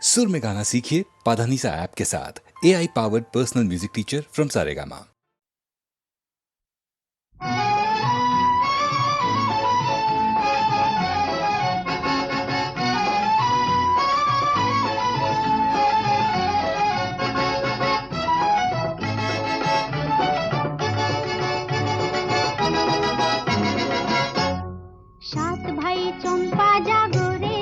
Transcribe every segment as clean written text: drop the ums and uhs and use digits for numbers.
सुर में गाना सीखिए पाधानीसा ऐप के साथ। AI powered personal music teacher from Saregama. সাত ভাই চম্পা জাগো রে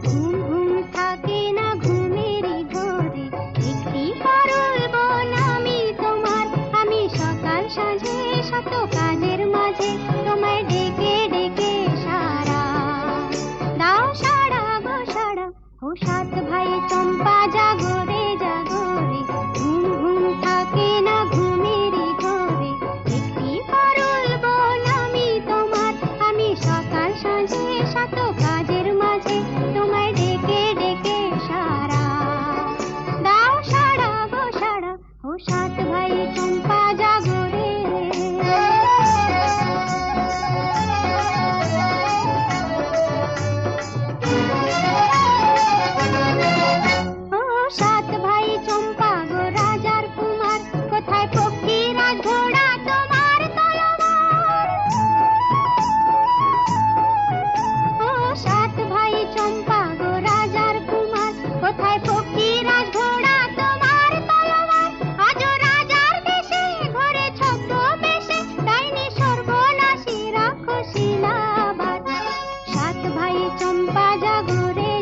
ঘুম ঘুম থাকে না ঘুমেরই ঘরে একটি পারুল বোন আমি তোমার আমি সকাল সাঁঝে শত কাজের মাঝে তোমায় ডেকে ডেকে সারা দাও সারা গো সারা ও সাত ভাই চম্পা জাগো রে ঘুম ঘুম থাকে না ঘুমেরই ঘরে একটি পারুল বোন আমি তোমার আমি সকাল সাঁঝে শত কাজের মাঝে তোমায় ডেকে ডেকে সারা দাও সারা গো সারা ও সাত ভাই চম্পা জাগো রে ও সাত ভাই চম্পা গো রাজার কুমার কোথায় পক্ষীরা ঘোড়া তোমার তলোয়ার ও সাত ভাই চম্পা গো রাজার কুমার কোথায় পক্ষীরা ঘোড়া তোমার তলোয়ার আজ রাজার দেশে ঘরে ছদ্মবেশে ডাইনি সর্বনাশী রাক্ষসীলাবাদ সাত ভাই চম্পা জাগো রে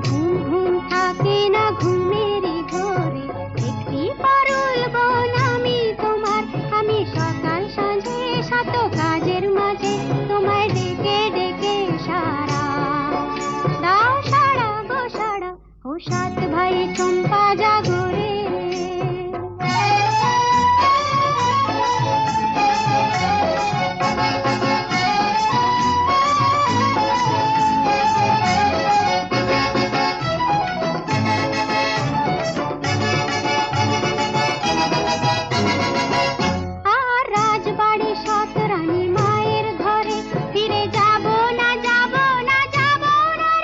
ঘুম ঘুম থাকে না ঘুমেরই ঘরে একটি পারুল বোন আমি তোমার আমি সকাল সাঁঝে শত কাজের মাঝে তোমায় ডেকে ডেকে সারা দাও সারা গো সারা ও সাত ভাই চম্পা জাগো রে আর রাজবাড়ি সত রানী মায়ের ঘরে ফিরে যাব না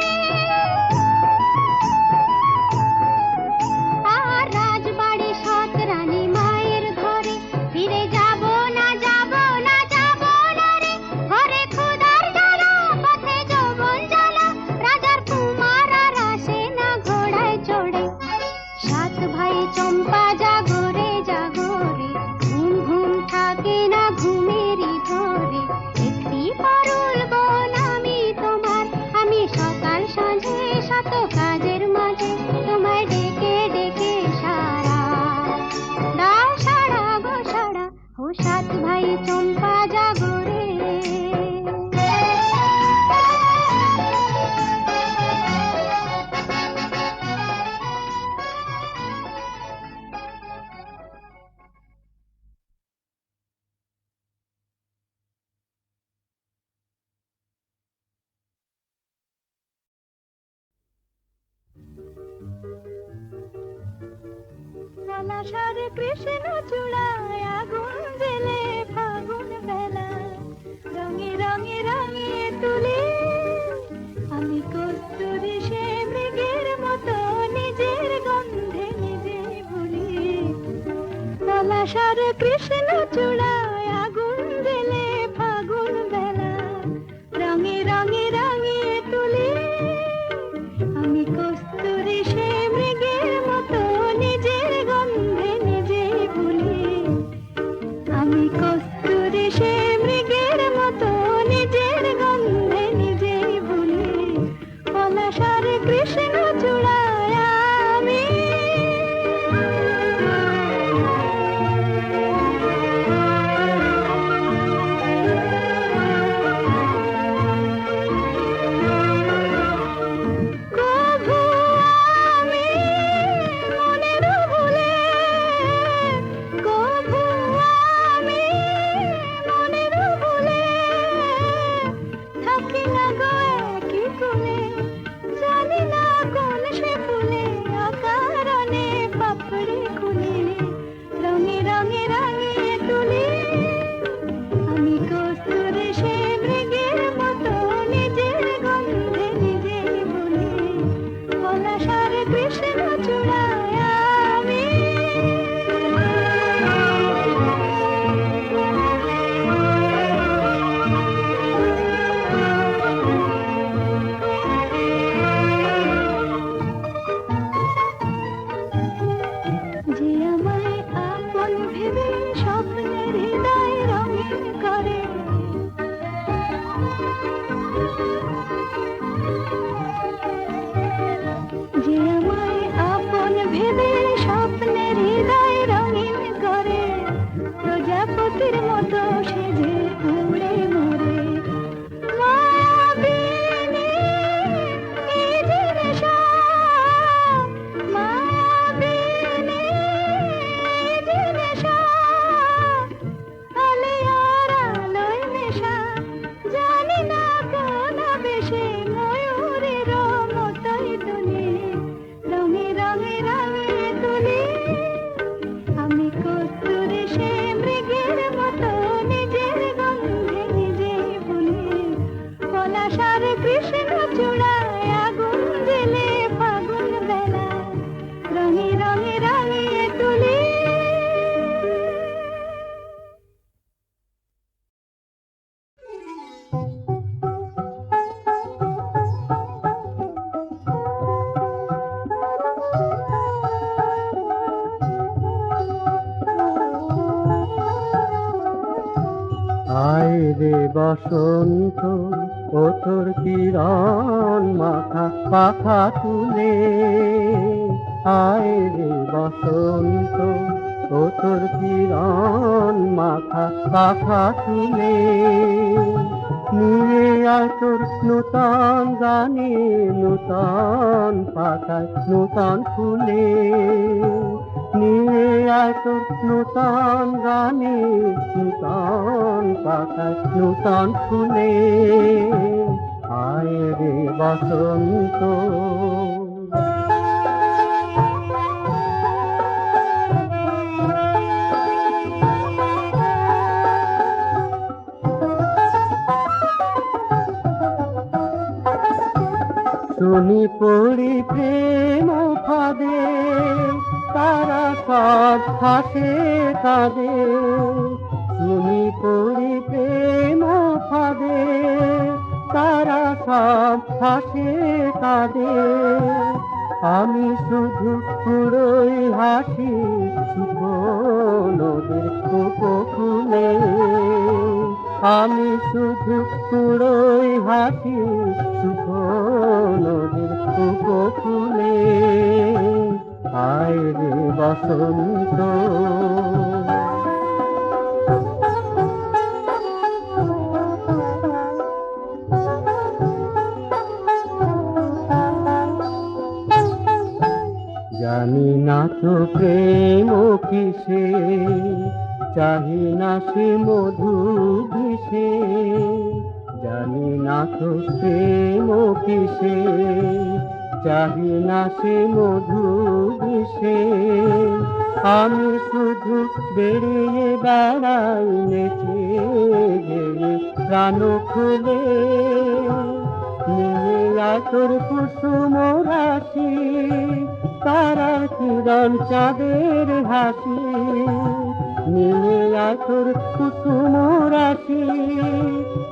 রে আর রাজবাড়ি সত রানী মায়ের ঘরে ফিরে যাব না রে ঘরে ক্ষুধার জ্বালা পথে যৌবন জ্বালা রাজার কুমার আর আসে না ঘোড়ায় চড়ে সাত ভাই চম্পা জাগো রে ঘুম ঘুম থাকে না ঘুমেরই ঘরে একটি পারুল বোন আমি তোমার আমি সকাল সাঁঝে শত কাজের মাঝে তোমায় ডেকে ডেকে সারা দাও সারা গো সারা ও সাত ভাই চম্পা জাগো রে পলাশার কৃষ্ণ চূড়ায় আগুন জেলে ফাগুন বেলা রঙে রঙে রঙে তুলে আমি কস্তুরী সে মৃগের মতো নিজের গন্ধে নিজে ভুলি পলাশার কৃষ্ণ চূড়ায় আগুন জেলে ফাগুন বেলা রঙে রঙে রঙে তুলে আমি কস্তুরী সে মৃগের মতো নিজের গন্ধে নিজে ভুলি আমি কস্তুরী সে মৃগের মতো নিজের গন্ধে নিজে ভুলি পলাশার কৃষ্ণ চূড়ায় আমি থাকি না গো একই কোণে জানি বসন্ত ও তোর কিরণ মাথা পাখা তুলে, আয় রে বসন্ত ও তোর কিরণ মাথা পাখা তুলে, নিয়ে আয় তোর নূতন গানে নূতন পাতায় নূতন ফুলে, নিয়ে আয় তোর নূতন গানে নূতন পাতায় নূতন ফুলে, আয় রে বসন্ত। শুনি পড়ি প্রেম ফাঁদে, তারা সব হাসে কাঁদে, শুনি পড়ি প্রেম ফাঁদে, তারা সব হাসে কাঁদে, আমি শুধু পুরোই হাসি নদীর উপকূলে, আমি শুধু পুরোই হাসি নদীর উপকূলে, আয় রে বসন্ত। জানি না তো প্রেম কিসে, চাহি না সে মধু বিষে, জানি না তো প্রেম কিসে, চাহি না সে মধু বিষে, আমি শুধু বেরিয়ে বেড়াই নেচে গেয়ে প্রাণ খুলে, নিয়ে আয় তোর কুসুম রাশি, তারার কিরণ চাঁদের হাসি, নিয়ে আয় তোর কুসুম রাশি,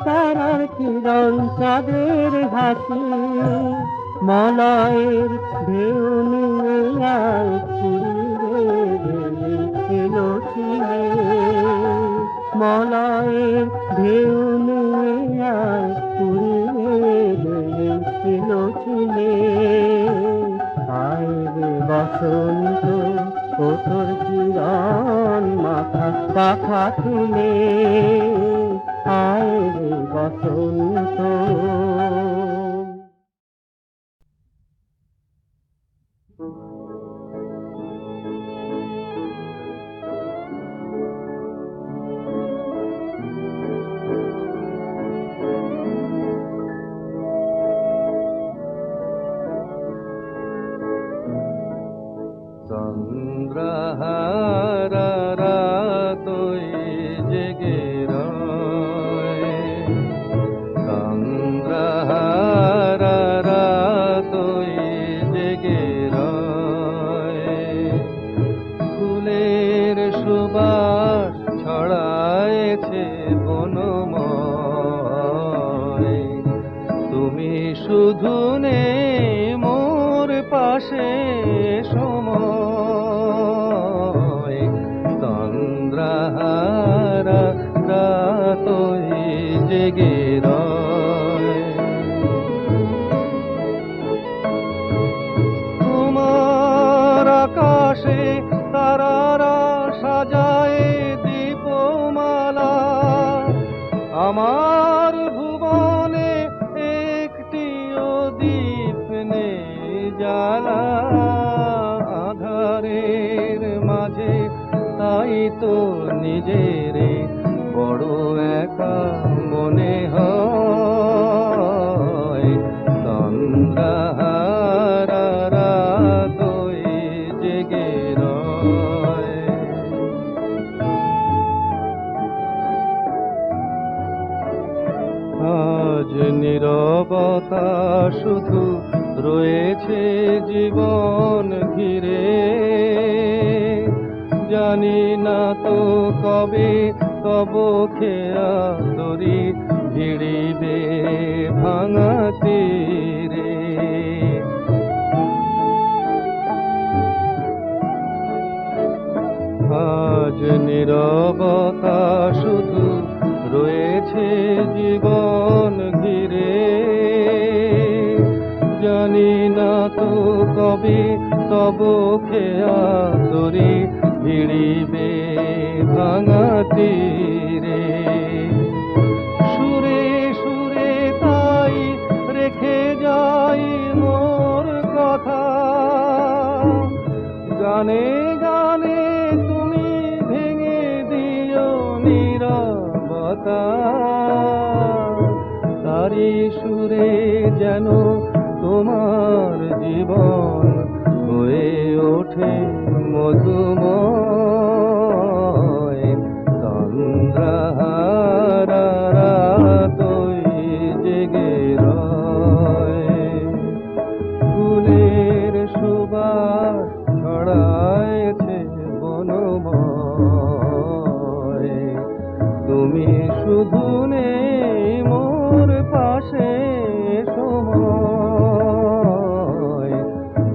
তারার কিরণ চাঁদের হাসি, মলয়ের ঢেউ নিয়ে আয় পুরীরে এলো ছিলে, মলয়ের ঢেউ নিয়ে আয় পুরীরে এলো ছিলে, আয় রে বসন্ত ও তোর কিরণ মাথা পাখা তুলে, আয় রে বসন্ত। চন্দ্রহারা রাতই জেগে রয়, চন্দ্রহারা রাতই জেগে রয়, ফুলের সুবাস ছড়ায়েছে বনময়, তুমি শুধু নেই মোর পাশে সময়, চন্দ্রহারা রাতই জেগে রয়, তোমার আকাশে তারারা সাজায় দীপমালা, আমার ভুবনে একটিও দীপ নেই জ্বালা, আধারের মাঝে তাই তো নিজেরে বড় একা মনে হয়, চন্দ্রহারা রাতই জেগে রয়। আজ নীরবতা শুধু রয়েছে জীবন ঘিরে, জানি না তো কবে তব খেয়া তরি ভিড়িবে ভাঙা তীরে, আজ নীরবতা শুধু রয়েছে তো কবে তব খেয়া তরি ভিড়িবে ভাঙা তীরে। সুরে সুরে তাই রেখে যাই মোর কথা, গানে গানে তুমি ভেঙে দিও নীরবতা। তারি সুরে যেন তোমার জীবন হয়ে ওঠে মধুময়। তন্দ্রাহারা রাতই জেগে রয়, ফুলের সুবাস ছড়ায়ছে বনময়। তুমি শুধু নেই মোর পাশে সময়।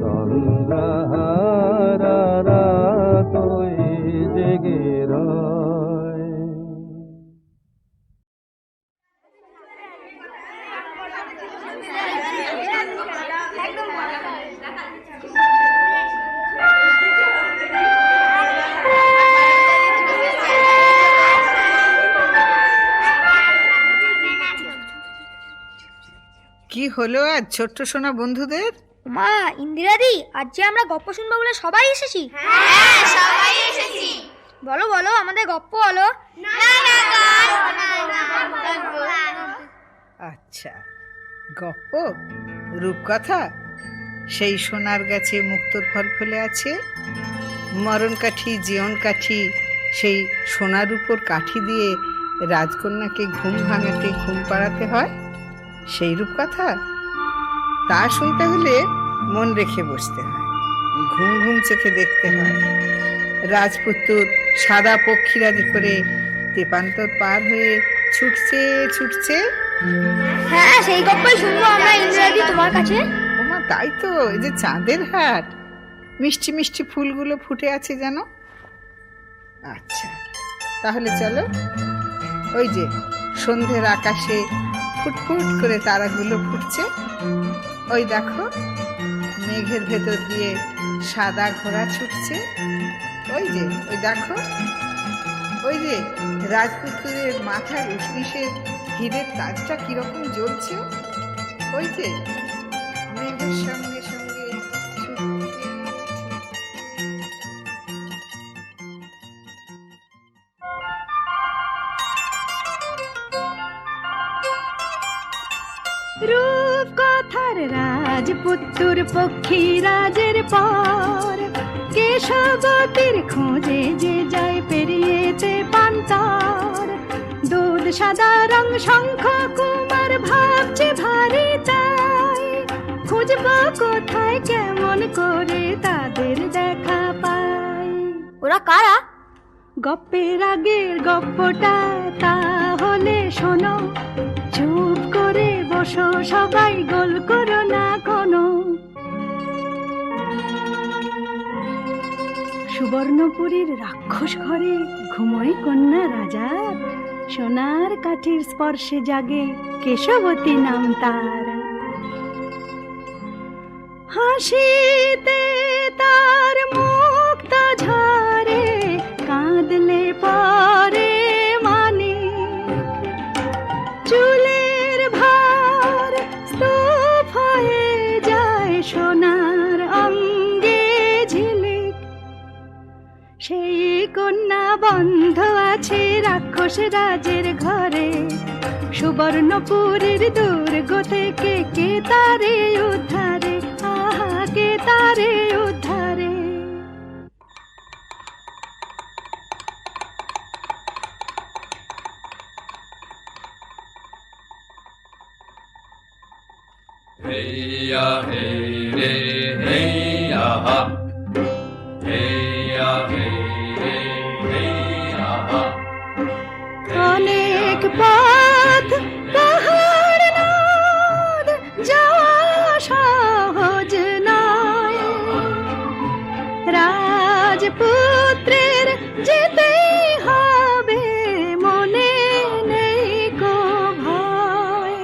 তন্দ্রাহারা রাতই জেগে রয়। কি হলো আজ ছোট্ট সোনা বন্ধুদের? মা, ইন্দিরাদি, আজ যে আমরা গপ্প শুনবো বলে সবাই এসেছি। হ্যাঁ, সবাই এসেছি। বলো বলো, আমাদের গপ্প বলো। আচ্ছা, গপ্প রূপকথা। সেই সোনার গাছে মুক্তোর ফল ফলে আছে, মরণ কাঠি জীবন কাঠি সেই সোনার উপর কাঠি দিয়ে রাজকন্যাকে ঘুম ভাঙাতে ঘুম পাড়াতে হয়, সেই রূপকথা। তা শুনতে হলে মন রেখে বসতে হয়, ঘুম ঘুম চোখে দেখতে হয়। রাজপুত্তুর সাদা পক্ষীরাজি করে তেপান্তর পার হয়ে ছুটছে ছুটছে। হ্যাঁ, সেই গপ্পই শুনবো আমরা ইন্দিরাদি তোমার কাছে। ওমা, তাই তো। এই যে চাঁদের হাট, মিষ্টি মিষ্টি ফুলগুলো ফুটে আছে জানো। আচ্ছা, তাহলে চলো। ওই যে সন্ধ্যের আকাশে ফুটফুট করে তারাগুলো ফুটছে, ওই দেখো মেঘের ভেতর দিয়ে সাদা ঘোড়া ছুটছে। ওই যে ওই দেখো, ওই যে রাজপুত্রের মাথার উষ্ণিসের হীরের তাজটা কিরকম জ্বলছে। ওই যে মেঘের সঙ্গে সঙ্গে ছুটছে। রূপকথার রাজপুত্তুর পক্ষীরাজের পর কেশবতীর খোঁজে যে যায় পেরিয়েতে পান্তর। দুধ সাদা রং শঙ্খ কুমার ভাবছে ভারী তাই, খুঁজব কোথায় কেমন করে তাদের দেখা পাই। ওরা কারা? গপ্পের আগের গপ্পটা তাহলে শোনো, চুপ করে বসো সবাই, গোল করো না কোনো। সুবর্ণপুরীর রাক্ষস ঘরে ঘুমোয় কন্যা রাজার, সোনার কাঠির স্পর্শে জাগে কেশবতী নাম তার। হাসিতে তার মুক্ত ঝরে, কাঁদলে পরে মানে চুলের ভার স্তূপ হয়ে যায় সোনার অঙ্গে ঝিলিক। সেই কন্যা বন্ধ আছে রাক্ষস রাজের ঘরে, সুবর্ণপুরীর দুর্গ থেকে কে তারে উদ্ধারে, আহা কে তারে উদ্ধারে। Heya hey re heya ha, heya hey re heya ha. অনেক পথ পাহাড় নদ যাওয়া সহজ নয়, রাজপুত্রের যেতেই হবে, মনে নেই কো ভয়।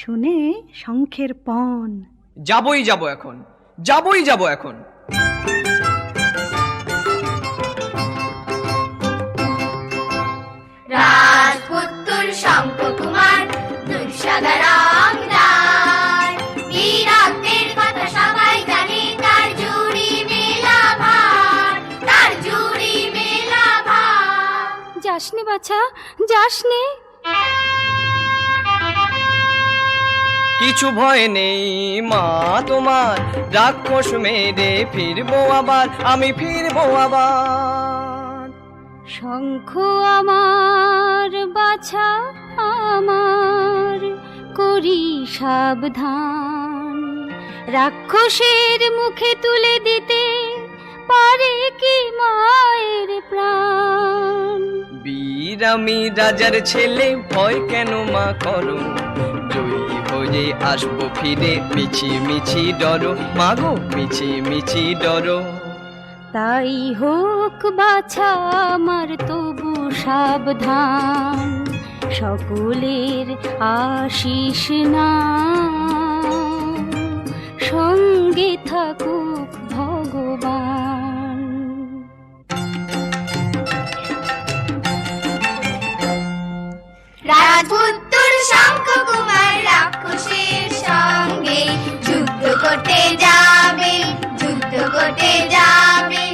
শুনে শঙ্খের পণ যাবই যাব এখন, যাবই যাব এখন। রাজপুত্তুর শঙ্খকুমার দুঃসাদা রংদার বীরত্বের কথা সবাই জানে, তার জুড়ি মেলা ভার, তার জুড়ি মেলা ভার। যাসনি বাছা, যাসনি। কিছু ভয় নেই মা তোমার, রাক্ষস মেরে ফিরবো আবার, আমি ফিরবো আবার। শঙ্খ আমার বাছা আমার, করি সাবধান, রাক্ষসের মুখে তুলে দিতে পারে কি মায়ের প্রাণ। বীর আমি রাজার ছেলে, ভয় কেন মা করো, জয়ী হয়ে আসবো ফিরে, মিছি মিছি ডরো মাগো, মিছি মিছি ডরো। তাই হোক বাছা আমার তবু সাবধান, সকলের আশিস না সঙ্গে থাকুক ভগবান। রাজপুত্তুর শঙ্খকুমার রাক্ষসের সঙ্গে যুদ্ধ করতে যাবে, যুদ্ধ করতে যাবে।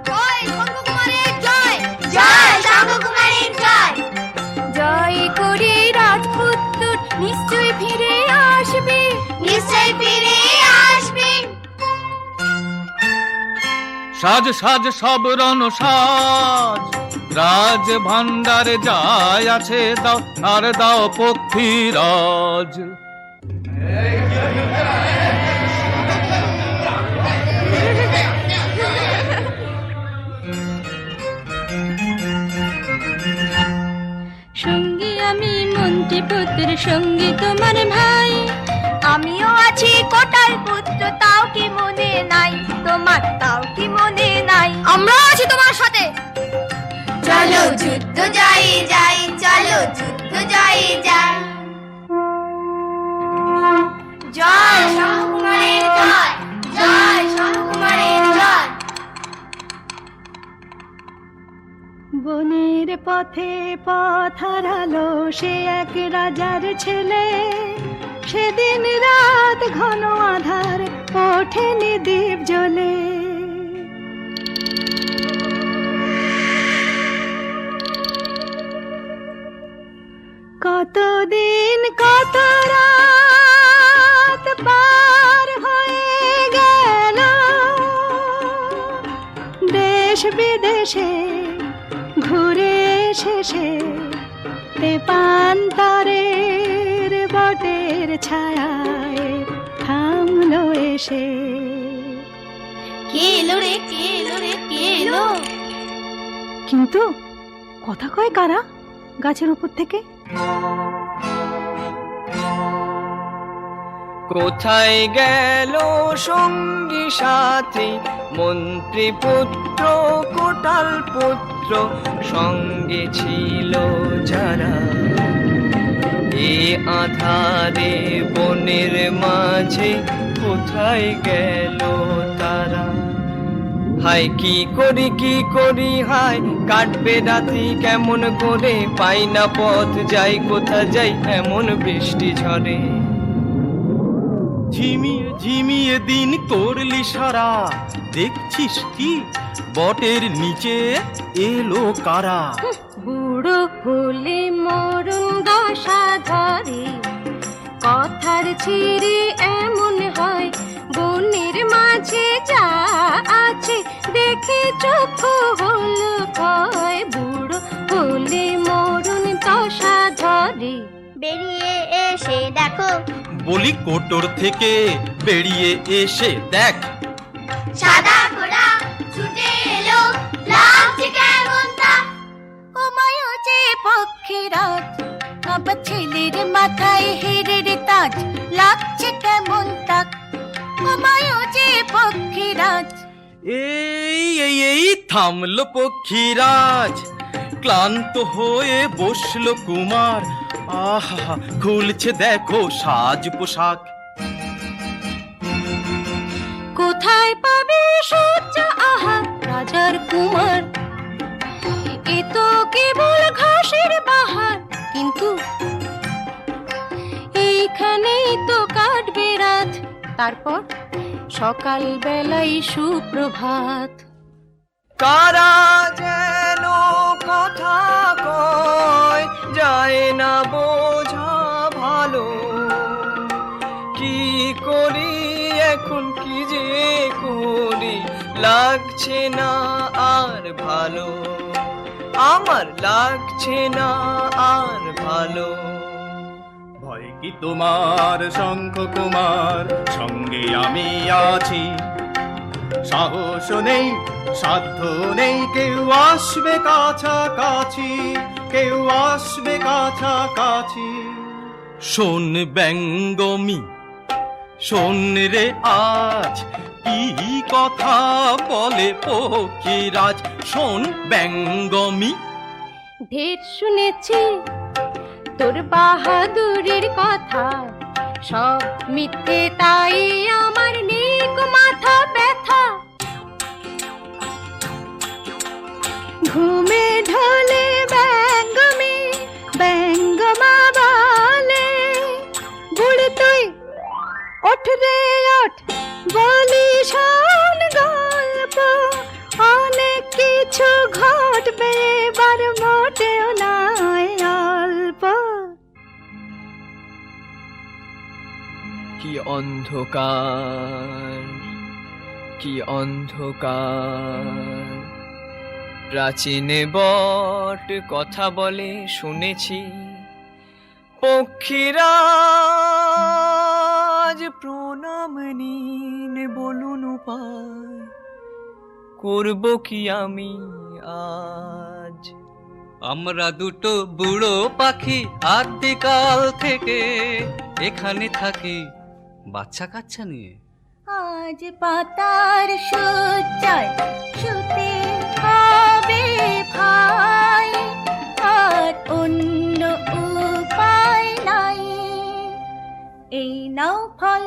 জয় শঙ্খকুমারের জয়, জয় শঙ্খকুমারের জয়। জয় করে রাজপুত্র নিশ্চয় ফিরে আসবে, নিশ্চয় ফিরে আসবে। সাজ সাজ সব রণ সাজ, রাজ ভান্ডারে যায় আছে দাও, আর দাও পক্ষীরাজ। সঙ্গী আমি মন্ত্রী পুত্র, সঙ্গী তোমার ভাই, আমিও আছি কোটাল পুত্র, তাও কি মনে নাই তোমার, তাও কি মনে নাই, আমরা আছি তোমার সাথে। চলো যুদ্ধ জয় যাই, চলো যুদ্ধ জয় যাই। জয় শঙ্খকুমারের জয়, জয় শঙ্খকুমারের জয়। বনের পথে পথ হারালো সে এক রাজার ছেলে, সেদিন রাত ঘন আধার ওঠেনি দীপ জ্বলে। কতদিন কত রাত পার হয়ে গেল, দেশ বিদেশে ঘুরে শেষে তেপান্তরের বটের ছায়ায় থামলো এসে। কে এলো রে, কে এলো রে, কে এলো? কিন্তু কথা কয় কারা গাছের উপর থেকে? কোথায় গেল সঙ্গী সাথী, মন্ত্রী পুত্র কোটাল পুত্র, সঙ্গে ছিল যারা, এ আধারে বনের মাঝে কোথায় গেল তারা। হায় কি করি হায়, কাটবে রাতি কেমন করে, পাই না পথ যাই কোথা যাই, এমন বৃষ্টি ঝরে। ঝিমিয়ে ঝিমিয়ে দিন করলি সারা, দেখছিস কি বটের নিচে এলো কারা। বুড়ো হলে মরণ দশা ধরে, কথার ছিঁড়ে এমন হয়, বনের মাঝে যা আছে দেখে চোখ হলো ভয়। বুড়ো হলে মরণ দশা ধরে, বেরিয়ে এসে দেখো, বলি কোটর থেকে বেরিয়ে এসে দেখ, সাদা ঘোড়া ছুটে এলো, লাগছে কেমন তা। ও মায়ো যে পক্ষীরাজ, আমার ছেলের মাথায় হেরের তাজ, লাগছে কেমন তাক। ও মায়ো যে পক্ষীরাজ। এই থামলো পক্ষীরাজ, ক্লান্ত হয়ে বসলো কুমার। আহা খুলছে দেখো সাজ পোশাক, তারপর সকাল বেলায় সুপ্রভাত। কারা যেন কথা কয় যায় না বোঝা ভালো, কি করি এখন কি যে করি, লাগছে না আর ভালো, আমার লাগছে না আর ভালো। ভয় কি তোমার শঙ্খ কুমার, সঙ্গে আমি আছি, সাহস নেই সাধ্য নেই, কেউ আসবে কাছাকাছি, কেউ আসবে কাছাকাছি। শোন ব্যঙ্গমি শোন রে আজ, কি কথা বলে পক্ষীরাজ। শোন ব্যঙ্গমি, ঢের শুনেছি তোর বাহাদুরের কথা, সব মিথ্যে তাই আমার নেক মাথা ব্যথা। ঘুমে ঢলে ব্যঙ্গমে ব্যঙ্গমা বলে, বুড়ি তুই ওঠ রে ওঠ, বলি শোন গল্প, অনেক কিছু ঘটবে এবার, মোটেও নয় অল্প। কি অন্ধকার, কি অন্ধকার, প্রাচীনে বট কথা বলে শুনেছি, পক্ষীরাজ প্রণাম নিন বলুন উপায়, করব কি আমি আজ। আমরা দুটো বুড়ো পাখি আদিকাল থেকে এখানে থাকি বাচ্চা কাচ্চা নিয়ে। আজ পাতার শয্যায় শুতে হবে ভাই, আর অন্য উপায় নাই। এই নাও ফল,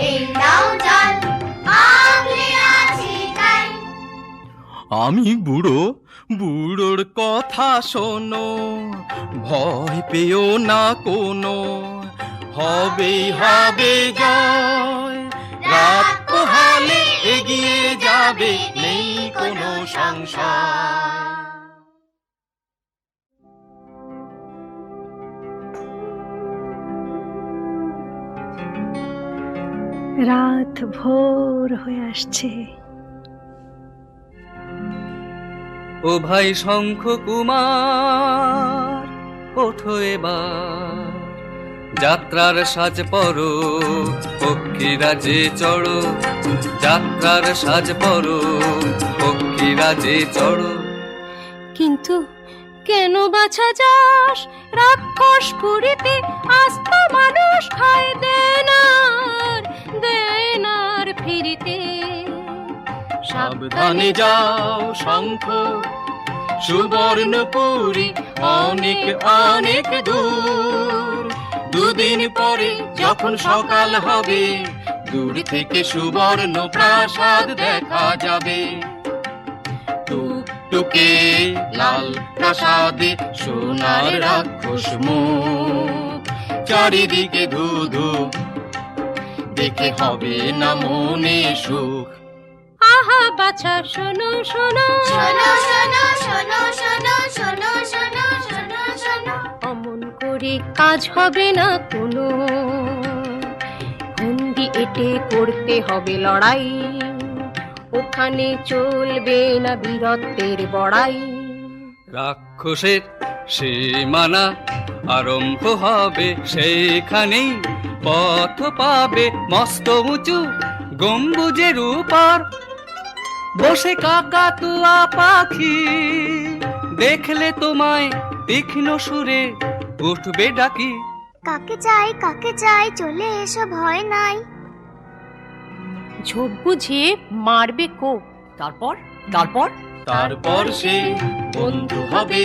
এই নাও জল, আমি আছি তাই। আমি বুড়ো, বুড়োর কথা শোনো, ভয় পেও না কোনো, হবেই হবে জয়, রাত পোহালে এগিয়ে যাবে, নেই কোনো সংশয়। রাত ভোর হয়ে আসছে, ও ভাই শঙ্খ কুমার ওঠো এবার, যাত্রার সাজ পরো পক্ষীরাজে চড়ো, যাত্রার সাজ পরো পক্ষীরাজে চড়ো। কিন্তু কেন বাছা যাস রাক্ষস পুরীতে, আস্ত মানুষ খায় দেনার ফিরিতে। সাবধানে যাও শঙ্খ সুবর্ণপুরী, অনেক অনেক দূর। দুদিন পরে যখন সকাল হবে, দূর থেকে সুবর্ণ প্রাসাদ দেখা যাবে। টুকটুকে লাল প্রাসাদে সোনার রাক্ষস মুখ, চারিদিকে ধুধু, দেখে হবে না মনে সুখ। আহা বাছা শোনো শোনো শোনো শোনো শোনো শোনো শোনো শোনো শোনো শোনো, অমন করে কাজ হবে না কোনো, ফন্দি এঁটে করতে হবে লড়াই, ওখানে চলবে না বীরত্বের বড়াই। রাক্ষসের সীমানা আরম্ভ হবে, সেইখানেই পথ পাবে মস্ত উঁচু গম্বুজের উপর, বসে কাকাতুয়া পাখি, দেখলে তোমায় তীক্ষ্ণ সুরে উঠবে ডাকি। কাকে চাই চলে এসো, ভয় নাই। ঝোপ বুঝিয়ে মারবে কোপ, তারপর তারপর তারপর সে বন্ধু হবে,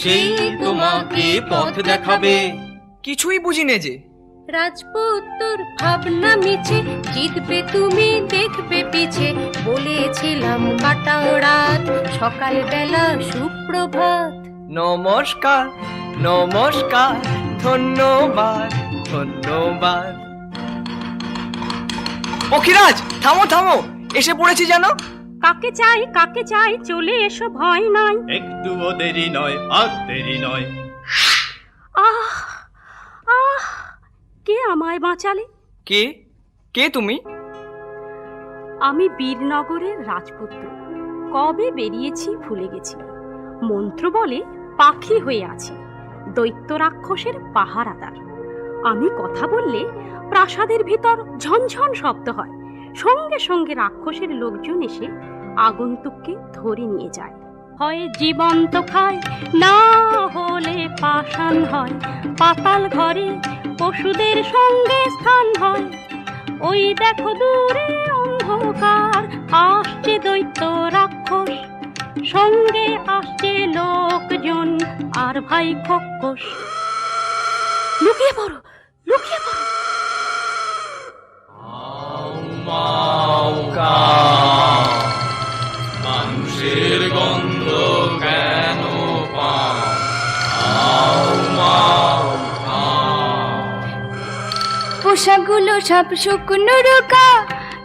সেই তোমাকে পথ দেখাবে। কিছুই বুঝিনে যে রাজপুত্তর ভাবনা মিছে, জিতবে তুমি দেখবে পিছে, বলেছিলাম কাটাও রাত, সকাল বেলা সুপ্রভাত। নমস্কার নমস্কার, ধন্যবাদ ধন্যবাদ। পক্ষীরাজ থামো থামো, এসে পড়েছি জানো। কাকে চাই চলে এসো, ভয় নাই। একটুও দেরি নয়, আর দেরি নয়। আহ আহ কে আমায় বাঁচালে? কে কে তুমি? আমি বীরনগরের রাজপুত্র। কবে বেরিয়েছি ভুলে গেছি। মন্ত্র বলে পাখি হয়ে আছি, দৈত্য রাক্ষসের পাহারাদার। আমি কথা বললে প্রাসাদের ভিতর ঝনঝন শব্দ হয়, সঙ্গে সঙ্গে রাক্ষসের লোকজন এসে আগন্তুককে ধরে নিয়ে যায়। হয় জীবন্ত খায়, না হলে পাষাণ হয়। পাতাল ঘরে পশুদের সঙ্গে স্থান হয়। ওই দেখো দূরে অন্ধকার, আসছে দৈত্য রাক্ষস, সঙ্গে আসছে লোকজন আর ভাই খোকস। লুকিয়ে পড়ো, লুকিয়ে পড়ো। মানুষের গন্ধ কেন পোশাকগুলো সব শুকনো রোকা,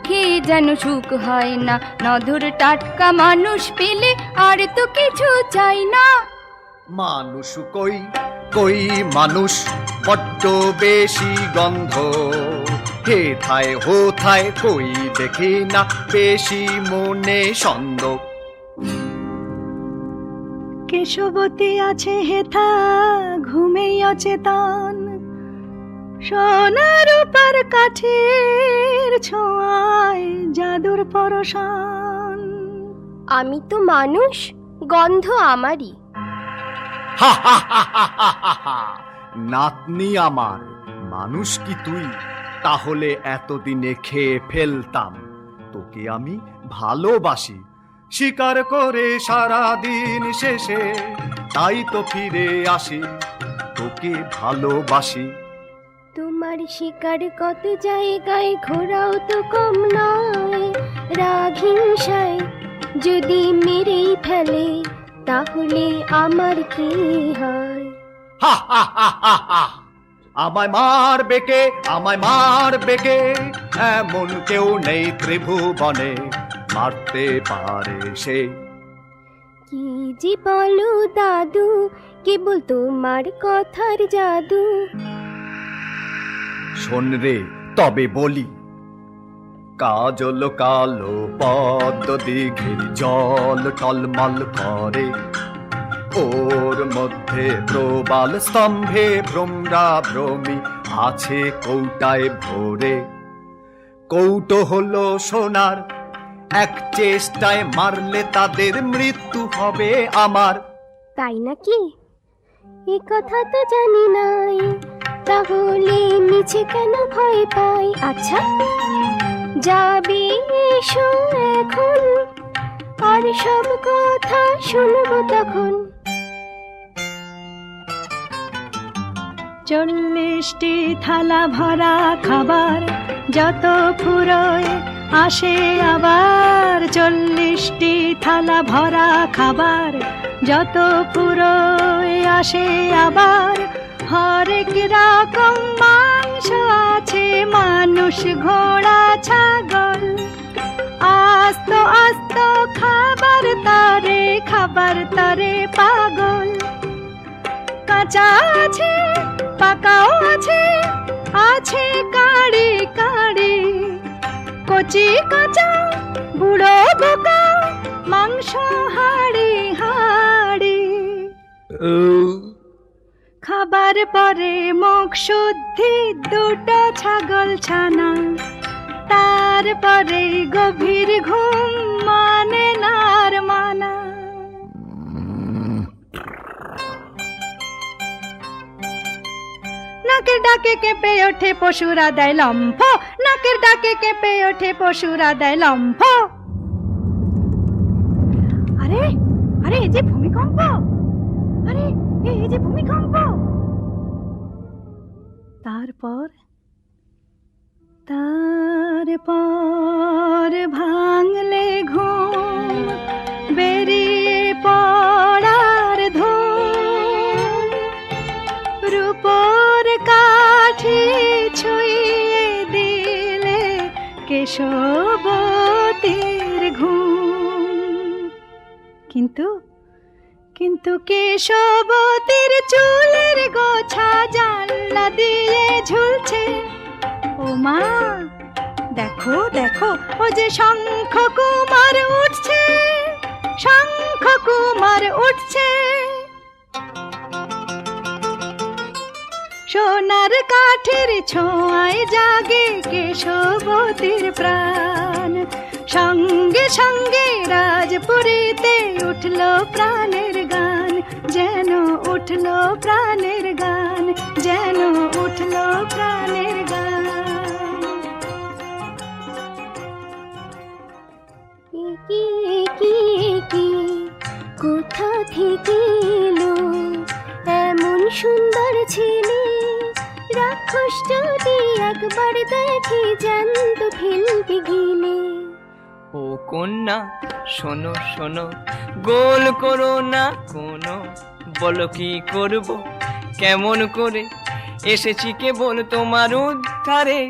খেয়ে যেন সুখ হয় না। নধর টাটকা মানুষ পেলে আর তো কিছু চাই না। মানুষ কই কই মানুষ, বড্ড বেশি গন্ধ। হেথায় হোথায় কই দেখি না, বেশি মনে সন্দ। কেশবতী আছে হেথা ঘুমেই অচেতন, সোনার উপর কাঠের ছোঁয়ায় জাদুর পরশন। আমি তো মানুষ, গন্ধ আমারই। নাতনি আমার, মানুষ কি তুই? তাহলে এতদিনে খেয়ে ফেলতাম। তোকে আমি ভালোবাসি, শিকার করে সারা দিন শেষে তাই তো ফিরে আসি, তোকে ভালোবাসি। তোমার শিকার কত জায়গায় ঘোরাও তো কম নয়। রাগ হিংসায় যদি মেরেই ফেলে, তাহলে আমার কি হয়? আমায় মারবে কে, আমায় মারবে কে? এমন কেউ নেই ত্রিভুবনে, মারতে পারে সে। কি যে বলো দাদু, কেবল তোমার কথার জাদু। শোন রে তবে বলি, কাজল কালো পদ্ম দিঘির জল টলমল করে। ওর মধ্যে প্রবাল স্তম্ভে ভ্রমরা ভ্রমি আছে কৌটায় ভরে। কৌটো হলো সোনার, এক চেষ্টায় মারলে তাদের মৃত্যু হবে আমার। তাই নাকি? এ কথা তো জানি নাই, তাহলে মিছে কেন ভয় পাই? আচ্ছা যাবে এসো এখন, আর সব কথা শুনবো তখন। 40টি থালা ভরা খাবার, যত ফুরোয় আসে আবার। 40টি থালা ভরা খাবার, যত ফুরোয় আসে আবার। হরেক রকম মাংস আছে, মানুষ ঘোড়া ছাগল। আস্ত আস্ত খাবার তরে পাগল। কাঁচা আছে, পাকাও আছে, আছে কাড়ি কাড়ি। কচি কাঁচা বুড়ো বোকা, মাংস হাড়ি হাড়ি। খাবার পরে মুখ শুদ্ধি, দুটো ছাগল ছানা। তারপরে গভীর ঘুম, মানে নার মানা। নাকের ডাকে কেঁপে ওঠে পশুরা দেয় লম্ফ, নাকের ডাকে কেঁপে ওঠে পশুরা দেয় লম্ফ। আরে আরে এই যে ভূমিকম্প, আরে এই যে ভূমিকম্প। তারপর ভাঙলে ঘুম, বেরিয়ে পড়ার ধুম। রূপোর কাঠি ছুঁয়ে দিলে কেশবতীর ঘুম। কিন্তু কিন্তু কেশবতীর চুলের গোছা জানলা দিয়ে ঝুলছে। ও মা, দেখো দেখো, ও যে শঙ্খ কুমার উঠছে, শঙ্খ কুমার উঠছে। সোনার কাঠের ছোঁয়ায় জাগে কেশবতীর প্রাণ। সঙ্গে সঙ্গে রাজপুরীতে উঠল প্রাণের গান, যেন উঠল প্রাণের গান, যেন উঠল প্রাণের গান। কি কি কি কোথা থেকে এলো এমন সুন্দর ছেলে? রাক্ষস যদি একবার দেখি জ্যান্ত ফেলবে গিলে। ও কন্যা শোনো শোনো, গোল করো না কোনো, বলো কি করব কেমন করে, এসেছি কেবল তোমার উদ্ধারে।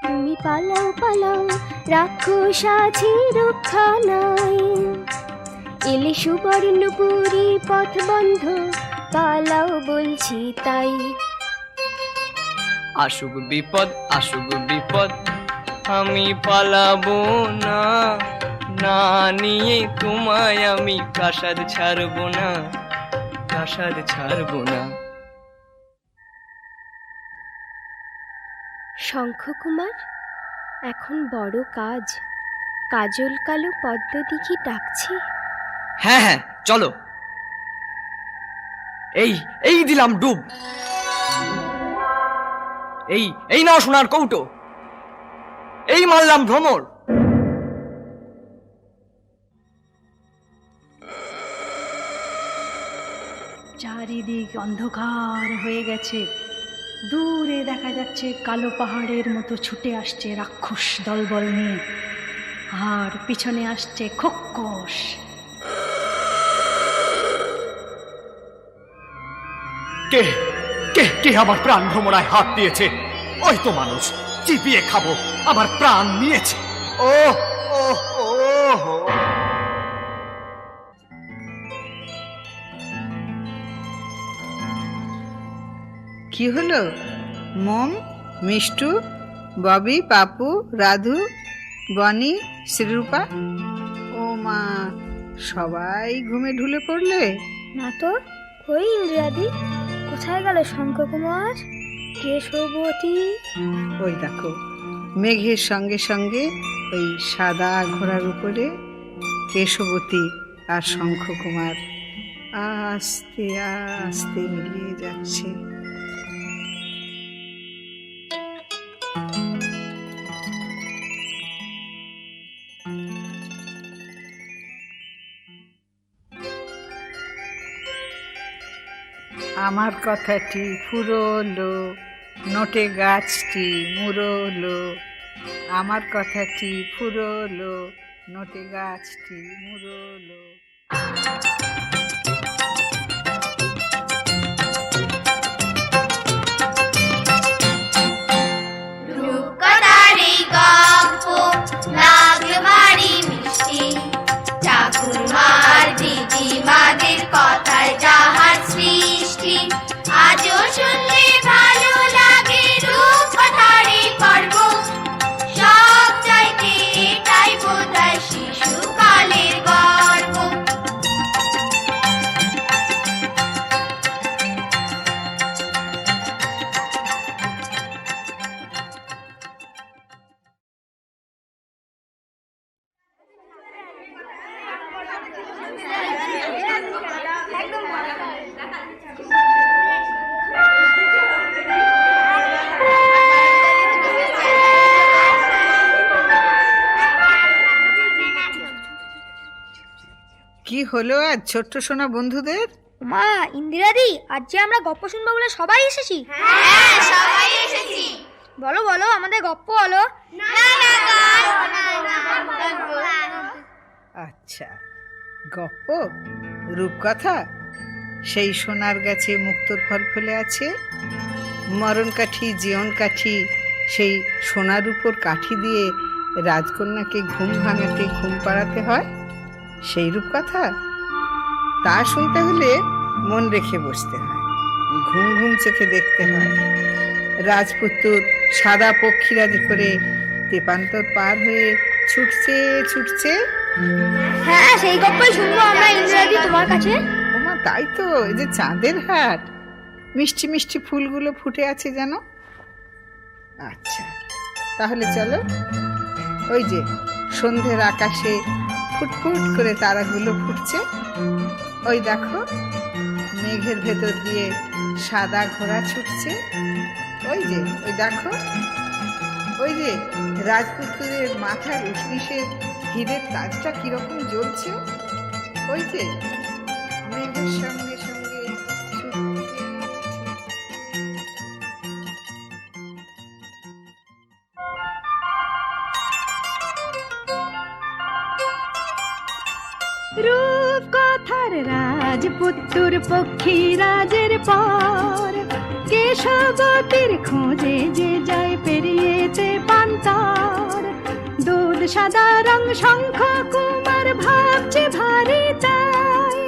তুমি পালাও পালাও, রাক্ষস আছে রক্ষা নাই। এলে সুবর্ণপুরী পথ বন্ধ, পালাও বলছি তাই। আসুক বিপদ আসুক বিপদ, আমি পালাবো না, না নিয়ে তোমায় আমি প্রাসাদ ছাড়বো না, প্রাসাদ ছাড়বো না। শঙ্খকুমার, এখন বড় কাজ, কাজল কালো পদ্ম দিঘি ডাকছে। হ্যাঁ হ্যাঁ চলো, এই এই দিলাম ডুব, এই এই নাও সোনার কৌটো, এই মারলাম ভ্রমর। চারিদিক অন্ধকার হয়ে গেছে। দূরে দেখা যাচ্ছে কালো পাহাড়ের মতো ছুটে আসছে রাক্ষস দলবল নিয়ে, আর পিছনে আসছে খোক্কস। কে কে কে আমার প্রাণ ভ্রমরায় হাত দিয়েছে? ওই তো মানুষ, চিপিয়ে খাবো, আমার প্রাণ নিয়েছে। ও ও ও হো। কি হলো? মম, মিষ্টু, ববি, পাপু, রাধু, বনি, শ্রীরূপা, ও মা, সবাই ঘুমে ঢুলে পড়লে? না তো, কই ইন্দ্রাদি? কোথায় গেল শঙ্খকুমার, কেশবতী? ওই দেখো, মেঘের সঙ্গে সঙ্গে ওই সাদা ঘোড়ার উপরে কেশবতী আর শঙ্খকুমার আস্তে আস্তে মিলিয়ে যাচ্ছে। আমার কথাটি ফুরোলো, নোটে গাছটি মুড়োলো। আমার কথাটি ফুরোলো, নোটে গাছটি মুড়োলো। রূপকথার এই গল্প লাগলো ভারী মিষ্টি, ঠাকুরমার দিদিমাদের কথায় যাহার সৃষ্টি। আজও শুনলে ভালো লাগে রূপকথার এই পর্ব, সব চাইতে এটাই বোধহয় শিশুকালের গর্ব। কি হলো আজ ছোট্ট সোনা বন্ধুদের? মা, ইন্দিরাদি, আজ যে আমরা গপ্প শুনবো বলে সবাই এসেছি। হ্যাঁ, সবাই এসেছি। বলো বলো, আমাদের গপ্প বলো। আচ্ছা, গপ্প, রূপকথা। সেই সোনার গাছে মুক্তোর ফল ফলে আছে, মরণ কাঠি, জীবন কাঠি সেই সোনার উপর কাঠি দিয়ে রাজকন্যাকে ঘুম ভাঙাতে ঘুম পাড়াতে হয়, সেই রূপকথা? তা শুনতে হলে মন রেখে বসতে হয়, ঘুম ঘুম চোখে দেখতে হয়। রাজপুত্র সাদা পক্ষীরাজি করে তেপান্তর পার হয়ে ছুটছে ছুটছে। হ্যাঁ, সেই গল্পই শুনবো আমরা ইন্দ্রাদি তোমার কাছে। ওমা, তাই তো, এই যে চাঁদের হাট, মিষ্টি মিষ্টি ফুলগুলো ফুটে আছে জানো? আচ্ছা, তাহলে চলো। ওই যে সন্ধ্যের আকাশে ফুটফুট করে তারাগুলো ফুটছে, ওই দেখো মেঘের ভেতর দিয়ে সাদা ঘোড়া ছুটছে, ওই যে ওই দেখো, ওই যে রাজপুত্রের মাথার উষ্ণিসের হীরের তাজটা কিরকম জ্বলছে, ওই যে মেঘের সঙ্গে সঙ্গে ছুটছে। রূপকথার রাজপুত্তুর পক্ষীরাজের পর কেশবতীর খোঁজে যে যায় পেরিয়েছে পান্তর। দুধ সাদা রং শঙ্খ কুমার ভাবছে ভারী তাই,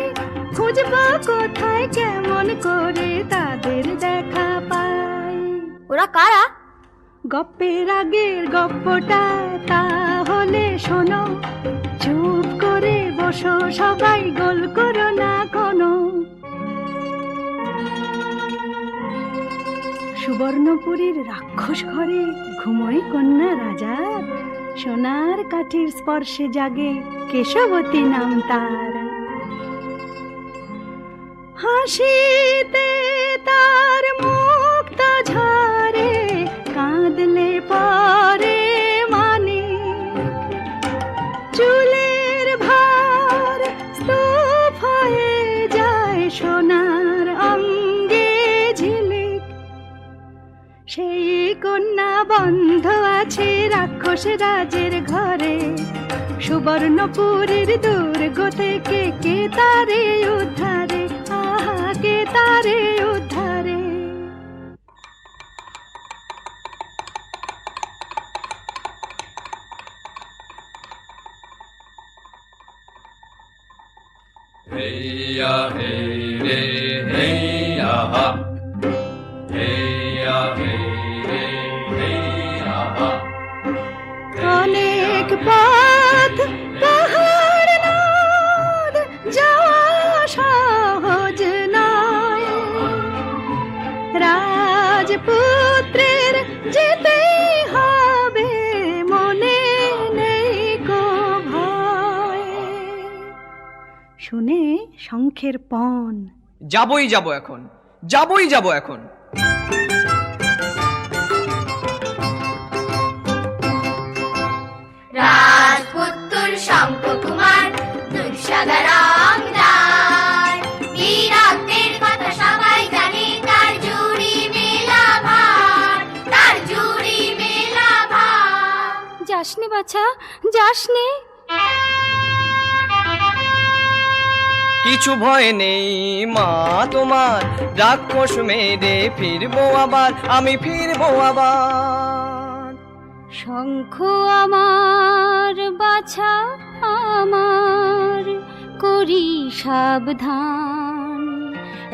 খুঁজব কোথায় কেমন করে তাদের দেখা পাই। ওরা কারা? গপ্পের আগের গপ্পটা তাহলে শোনো, চুপ করে বসো সবাই, গোল করো না কোনো। সুবর্ণপুরীর রাক্ষস ঘরে ঘুমোয় কন্যা রাজার, সোনার কাঠির স্পর্শে জাগে কেশবতী নাম তার। হাসিতে তার মুক্ত ঝরে, কাঁদলে পরে মানিক, চুলের ভার স্তূপ হয়ে যায় সোনার অঙ্গে ঝিলিক। সেই কন্যা বন্ধ আছে রাক্ষস রাজের ঘরে, সুবর্ণপুরীর দুর্গ থেকে কে তারে উদ্ধারে, আহা কে তারে উদ্ধারে। হেইয়া হে রে হেইয়া হা, হেইয়া হে রে হেইয়া হা। অনেক পথ পাহাড় নদ যাওয়া সহজ নয়, রাজপুত্রের যেতেই হবে, মনে নেই কো ভয়। শুনে শঙ্খের পণ, যাবই যাব এখন, যাবই যাব এখন। রাজপুত্তুর শঙ্খ কুমার দুঃসাদা রংদার, বীরত্বের কথা সবাই জানে, তার জুড়ি মেলা ভার, তার জুড়ি মেলা ভার। যাসনে বাছা, যাসনে। কিছু ভয় নেই মা তোমার, রাক্ষস মেরে ফিরবো আবার, আমি ফিরবো আবার। শঙ্খ আমার বাছা আমার, করি সাবধান,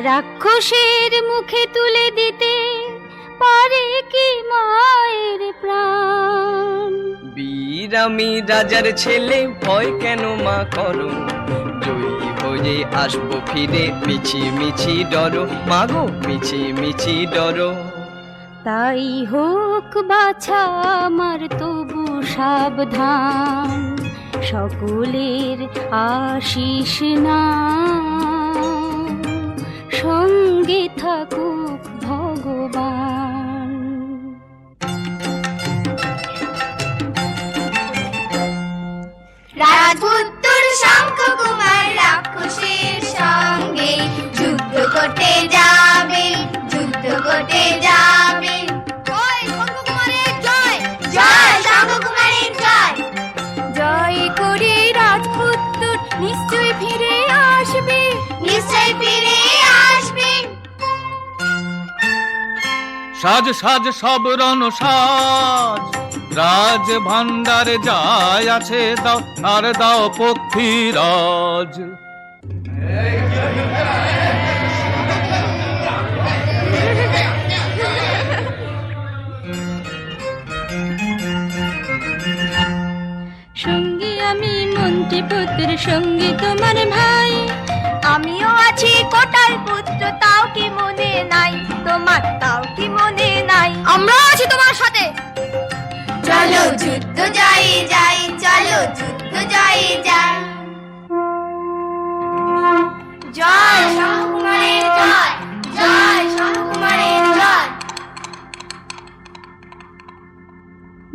রাক্ষসের মুখে তুলে দিতে পারে কি মায়ের প্রাণ। বীর আমি রাজার ছেলে, ভয় কেন মা করো, জয়ী হয়ে আসবো ফিরে, মিছি মিছি ডরো মাগো, মিছি মিছি ডরো। তাই হোক বাছা আমার তবু সাবধান, সকলের আশিস না, সঙ্গে থাকুক ভগবান। রাজপুত্র শঙ্খ কুমার রাক্ষসের সঙ্গে যুদ্ধ করতে যাবে, যুদ্ধ করতে যাবে। জয় শঙ্খ কুমারের জয়, জয় শঙ্খ কুমারের জয়। জয় করে রাজপুত্র নিশ্চয় ফিরে আসবে, নিশ্চয় ফিরে আসবে। সাজ সাজ সব রণ সাজ, রাজ ভান্ডারে যায় আছে দাও আর দাও পক্ষীরাজ। সঙ্গী আমি মন্ত্রী পুত্র, সঙ্গী তোমার ভাই। আমিও আছি কোটাল পুত্র, তাও কি মনে নাই তোমার, তাও কি মনে নাই? আমরা আছি তোমার সাথে। চলো যুদ্ধ যাই যাই, চলো যুদ্ধ যাই যাই। জয় শাহকুমারের জয়, জয় শাহকুমারের জয়।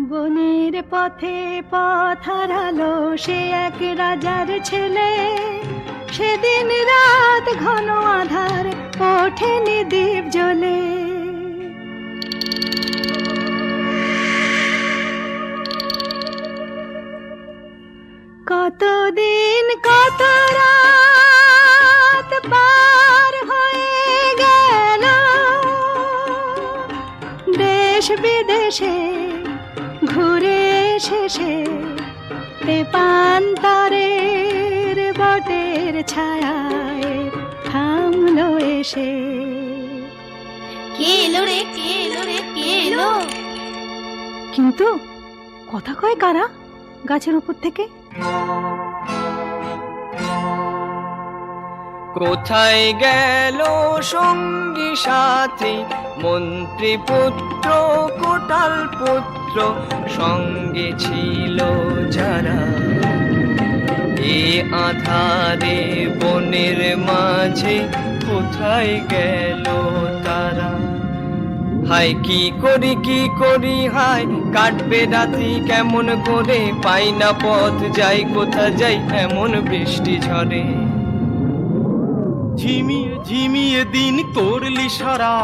বনের পথে পথ হারালো সে এক রাজার ছেলে, সেদিন রাত ঘন আধার ওঠেনি দ্বীপ জ্বলে। কতদিন কত রাত পার হয়ে গেল, দেশ বিদেশে ঘুরে শেষে তেপান্তরের বটের ছায়ায় থামলো এসে। কে এলো রে, কে এলো রে, কে এলো? কিন্তু কথা কয় কারা গাছের উপর থেকে? কোথায় গেল সঙ্গী সাথী, মন্ত্রী পুত্র কোটাল পুত্র, সঙ্গে ছিল যারা এ আধারে বনের মাঝে, কোথায় গেল তারা? হায় কি করি হায়, কাটবে রাত্রি কেমন করে, পাই না পথ যাই কোথা যাই এমন বৃষ্টি ঝরে। ঝিমিয়ে ঝিমিয়ে দিন করলি সারা,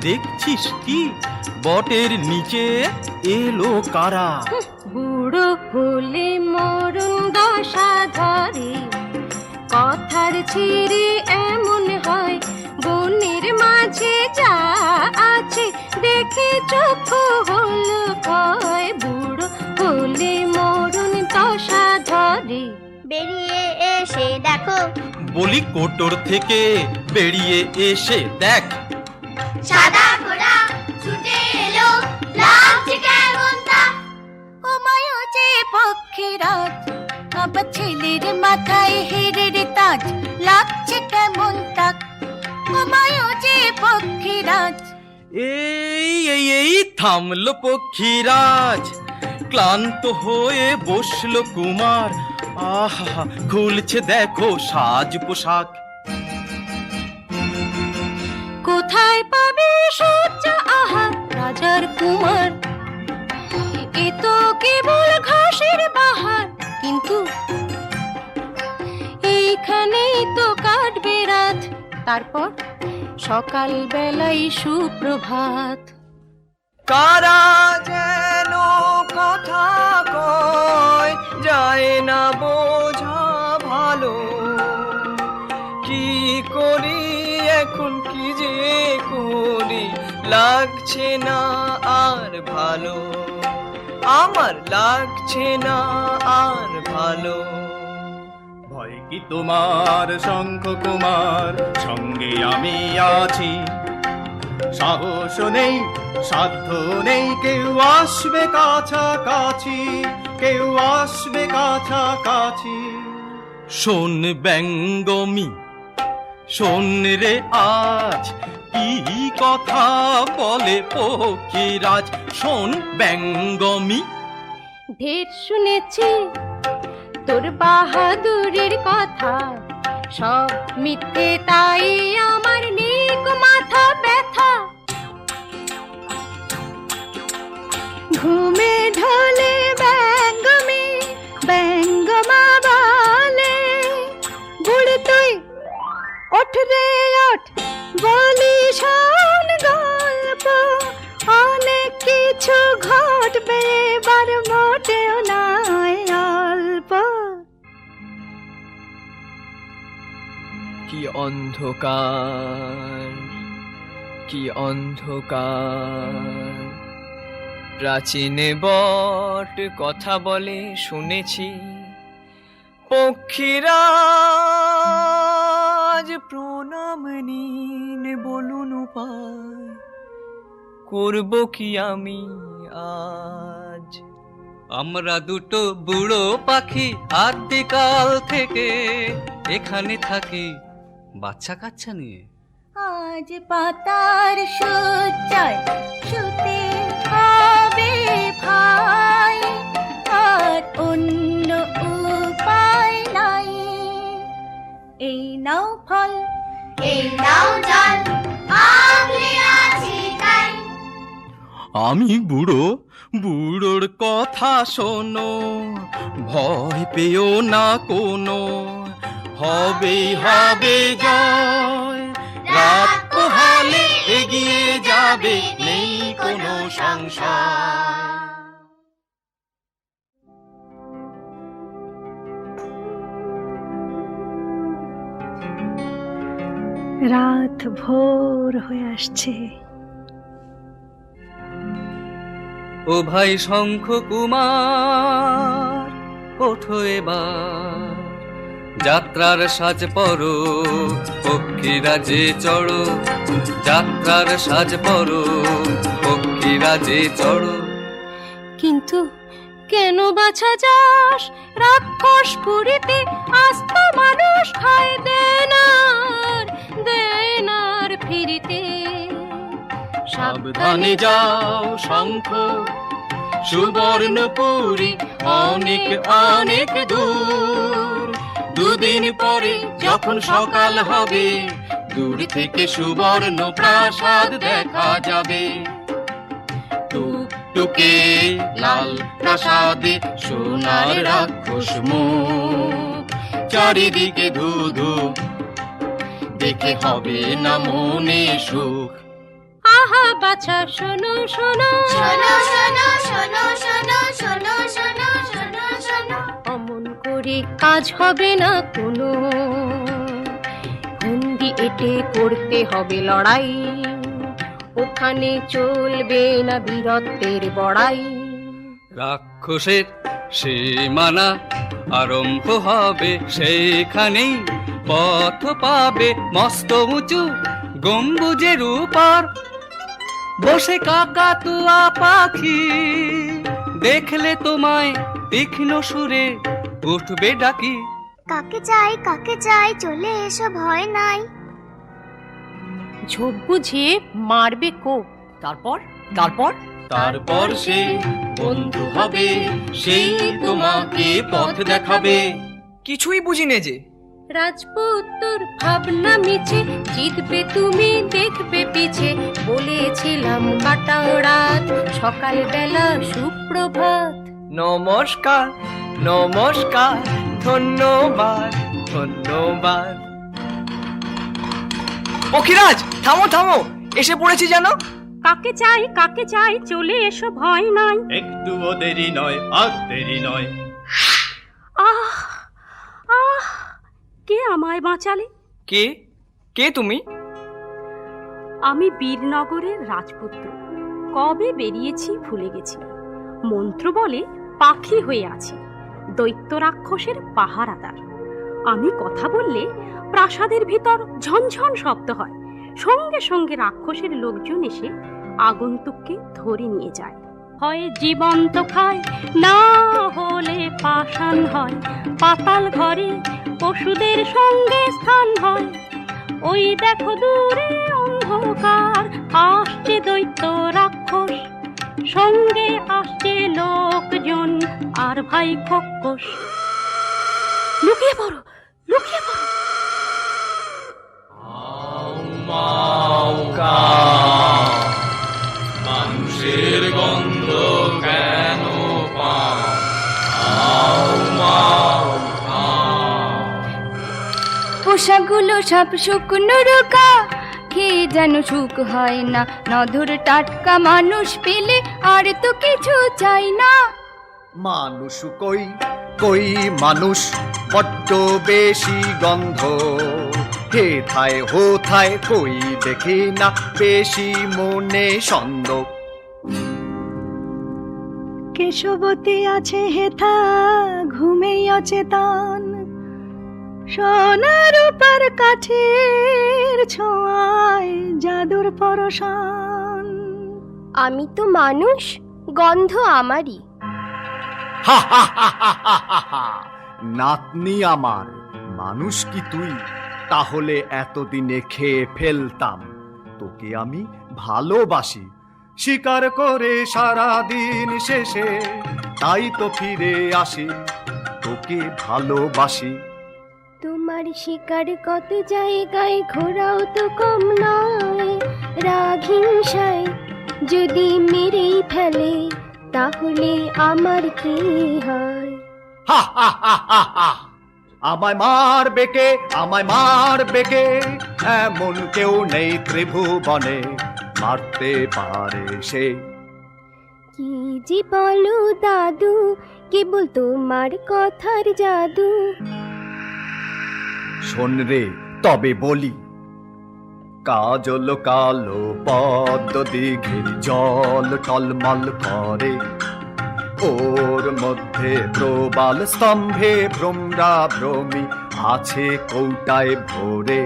দেখছিস কি বটের নিচে এলো কারা? বুড়ো হলে মরণ দশা ধরে, কথার ছিঁড়ে এমন হয়, বনের মাঝে যা আছে দেখে চোখ হলো ভয়। বুড়ো হলে মরণ দশা ধরে, বেরিয়ে এসে দেখো। বলি কোটর থেকে বেরিয়ে এসে দেখ, সাদা ঘোড়া ছুটে এলো, লাগছে কেমন তা। ওমায়ো যে পক্ষীরাজ, আবার ছেলের মাথায় হেরের তাজ, লাগছে কেমন তাক। ওমায়ো যে পক্ষীরাজ। এই থামলো পক্ষীরাজ, ক্লান্ত হয়ে বসলো কুমার। আহা খুলছে দেখো সাজ পোশাক। কোথায় পাবে সূর্য আহার রাজার কুমার, এ তো কেবল ঘাসের বাহার। কিন্তু এইখানেই তো কাটবে রাত, তারপর সকাল বেলায় সুপ্রভাত। কারা যেন কথা কয়, যায় না বোঝা ভালো, কি করি এখন কি যে করি, লাগছে না আর ভালো, আমার লাগছে না আর ভালো। ভয় কি তোমার শঙ্খ কুমার, সঙ্গে আমি আছি, সাহস নেই সাধ্য নেই, কেউ আসবে কাছাকাছি, কেউ আসবে কাছাকাছি। শোন ব্যঙ্গমি শোন রে আজ, কি কথা বলে পক্ষীরাজ। শোন ব্যঙ্গমি, ঢের শুনেছি তোর বাহাদুরের কথা, সব মিথ্যে তাই আমার নেক মাথা ব্যথা। ঘুমে ঢলে ব্যঙ্গমে ব্যঙ্গমা বলে, বুড়ি তুই ওঠ রে ওঠ, বলি শোন গল্প, অনেক কিছু ঘটবে এবার, মোটেও নয় অল্প। কি অন্ধকার, কি অন্ধকার। প্রাচীন বট কথা বলে শুনেছি, পক্ষীরা আজ প্রণাম নিন, বলুন উপায় করব কি আমি আজ। আমরা দুটো বুড়ো পাখি আদিকাল থেকে এখানে থাকি বাচ্চা কাচ্চা নিয়ে। আজ পাতার শয্যায় শুতে হবে ভাই, আর অন্য উপায় নাই। এই নাও ফল, এই নাও জল, আগলে আছি তাই। আমি বুড়ো, বুড়োর কথা শোনো, ভয় পেও না কোনো, হবেই হবে জয়। রাত পোহালে এগিয়ে যাবে, নেই কোনো সংশয়। রাত ভোর হয়ে আসছে। ও ভাই শঙ্খ কুমার, ওঠো এবার, যাত্রার সাজ পরো, পক্ষীরা যে চড়ো। যাত্রার সাজ পরো, পক্ষীরা যে চড়ো। কিন্তু কেন বাছা যাস রাক্ষস পুরীতে, আস্ত মানুষ খায় দেনার ফিরিতে। সাবধানে যাও শঙ্খ সুবর্ণপুরী, অনেক অনেক দূর। দুদিন পরে যখন সকাল হবে, দূর থেকে সুবর্ণ প্রাসাদ দেখা যাবে। টুকটুকে লাল প্রাসাদে সোনার রাক্ষস মুখ, চারিদিকে ধুধু, দেখে হবে না মনে সুখ। আহা বাছা শোনো শোনো শোনো শোনো শোনো শোনো শোনো শোনো শোনো শোনো, অমন করে কাজ হবে না কোনো। ফন্দি এঁটে করতে হবে লড়াই, ওখানে চলবে না বীরত্বের বড়াই। রাক্ষসের সীমানা আরম্ভ হবে, সেইখানেই পথ পাবে মস্ত উঁচু গম্বুজের উপর বসে কাকাতুয়া পাখি। দেখলে তোমায় তীক্ষ্ণ সুরে উঠবে ডাকি। কাকে চাই চলে এসো, ভয় নাই। ঝোপ বুঝিয়ে মারবে কোপ, তারপর তারপর তারপর সে বন্ধু হবে, সেই তোমাকে পথ দেখাবে। কিছুই বুঝিনে যে। রাজপুত্তর ভাবনা মিছে, জিতবে তুমি দেখবে পিছে। বলেছিলাম কাটাও রাত, সকাল বেলা সুপ্রভাত। নমস্কার নমস্কার, ধন্যবাদ ধন্যবাদ। পক্ষীরাজ থামো থামো, এসে পড়েছি জানো। কাকে চাই চলে এসো, ভয় নাই। একটুও দেরি নয়, আর দেরি নয়। আহ আহ, কে আমায় বাঁচালে? কে কে তুমি? আমি বীরনগরের রাজপুত্র, কবে বেরিয়েছি ভুলে গেছি। মন্ত্র বলে পাখি হয়ে আছি, দৈত্য রাক্ষসের পাহারাদার। আমি কথা বললে প্রাসাদের ভিতর ঝনঝন শব্দ হয়, সঙ্গে সঙ্গে রাক্ষসের লোকজন এসে আগন্তুককে ধরে নিয়ে যায়। হয় জীবন্ত খায়, না হলে পাষাণ হয়। পাতাল ঘরে পশুদের সঙ্গে স্থান হয়। ওই দেখো দূরে অন্ধকার, আসছে দৈত্য রাক্ষস, সঙ্গে আসছে লোকজন আর ভাই খোকস। লুকিয়ে পড়ো, লুকিয়ে পড়ো। মানুষের গন্ধ কেন পাও? পোশাকগুলো সব শুকনো রোকা, খেয়ে যেন সুখ হয় না। নধর টাটকা মানুষ পেলে আর তো কিছু চাই না। মানুষ কই কই মানুষ, বড্ড বেশি গন্ধ। হে থায় হো থায় কই দেখি না বেশি মনে ছন্দ। কেশবতী আছে হেথা ঘুমেই অচেতন, সোনার উপর কাঠের ছোঁয়ায় জাদুর পরশন। আমি তো মানুষ, গন্ধ আমারই। হা হা হা হা হা হা হা। নাতনি আমার, মানুষ কি তুই? তাহলে এতদিনে খেয়ে ফেলতাম। তোকে আমি ভালোবাসি, শিকার করে সারা দিন শেষে তাই তো ফিরে আসি, তোকে ভালোবাসি। তোমার শিকার কত জায়গায় ঘোরাও তো কম নয়, রাগ হিংসায় যদি মেরেই ফেলে তাহলে আমার কি হয়? হা হা হা হা হা। আমায় মারবে কে, আমায় মারবে কে? এমন কেউ নেই ত্রিভুবনে, মারতে পারে সে। কি যে বলো দাদু, কেবল তোমার কথার জাদু। শোন রে তবে বলি, কাজল কালো পদ্ম দিঘির জল টলমল করে, ওর মধ্যে প্রবাল স্তম্ভে ভ্রমরা ভ্রমি আছে কৌটায় ভরে।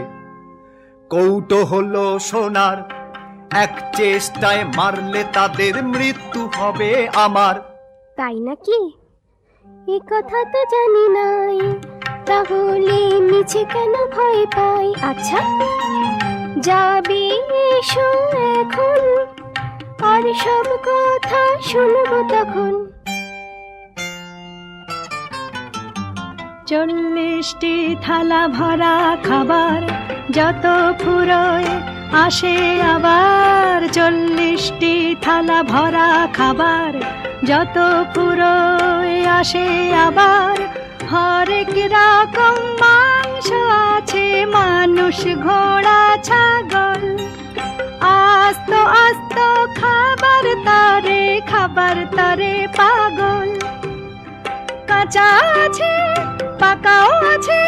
কৌটো হলো সোনার, এক চেষ্টায় মারলে তাদের মৃত্যু হবে আমার। তাই নাকি? এ কথা তো জানি নাই, তাহলে মিছে কেন ভয় পাই? আচ্ছা যাবে এসো এখন, আর সব কথা শুনবো তখন। 40টি থালা ভরা খাবার যত ফুরোয় আসে আবার। 40টি থালা ভরা খাবার যত ফুরোয় আসে আবার। হরেক রকম মাংস আছে, মানুষ ঘোড়া ছাগল। আস্ত আস্ত খাবার তরে পাগল। কাঁচা আছে, পাকাও আছে,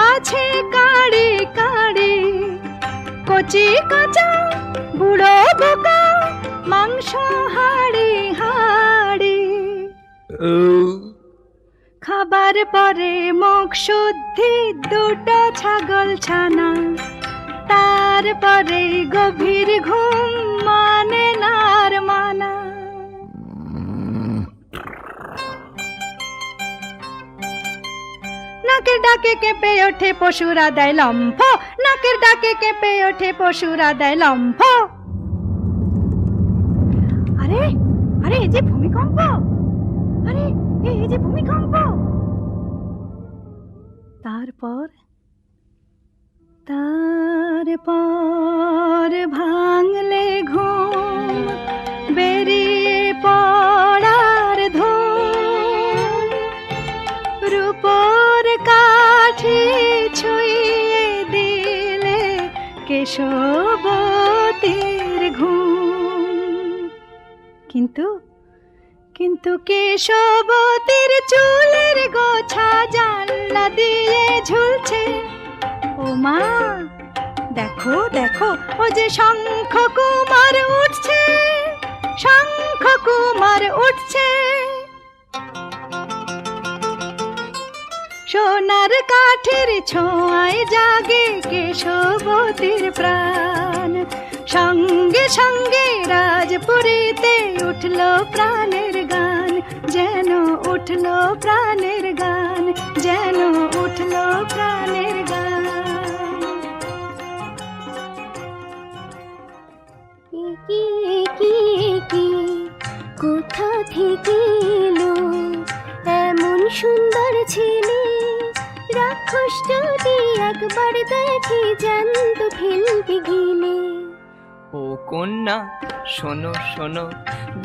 আছে কাড়ি কাড়ি। কচি কাঁচা বুড়ো বোকা, মাংস হাড়ি হাড়ি। খাবার পরে মুখ শুদ্ধি, দুটো ছাগল ছানা। তারপরে গভীর ঘুম, মানে নার মানা। নাকের ডাকে কেঁপে ওঠে পশুরা দেয় লম্ফ, নাকের ডাকে কেঁপে ওঠে পশুরা দেয় লম্ফ। আরে আরে এই যে ভূমিকম্প, আরে এই যে ভূমিকম্প। তারপর ভাঙলে ঘুম, বেরিয়ে পড়ার ধুম। রূপোর কাঠি ছুঁয়ে দিলে কেশবতীর ঘুম। কিন্তু কেশবতীর চুলের গোছা জানলা দিয়ে ঝুলছে। ও মা, দেখো দেখো, ও যে শঙ্খ কুমার উঠছে, শঙ্খ কুমার উঠছে। সোনার কাঠের ছোঁয়ায় জাগে কেশবতীর প্রাণ। সঙ্গে সঙ্গে রাজপুরীতে উঠলো প্রাণের গান, যেন উঠলো প্রাণের গান, যেন উঠলো প্রাণের গান। কি কি কি কোথা থেকে এলো এমন সুন্দর ছেলে? রাক্ষস যদি একবার দেখি জ্যান্ত ফেলবে গিলে। ও কন্যা শোনো শোনো,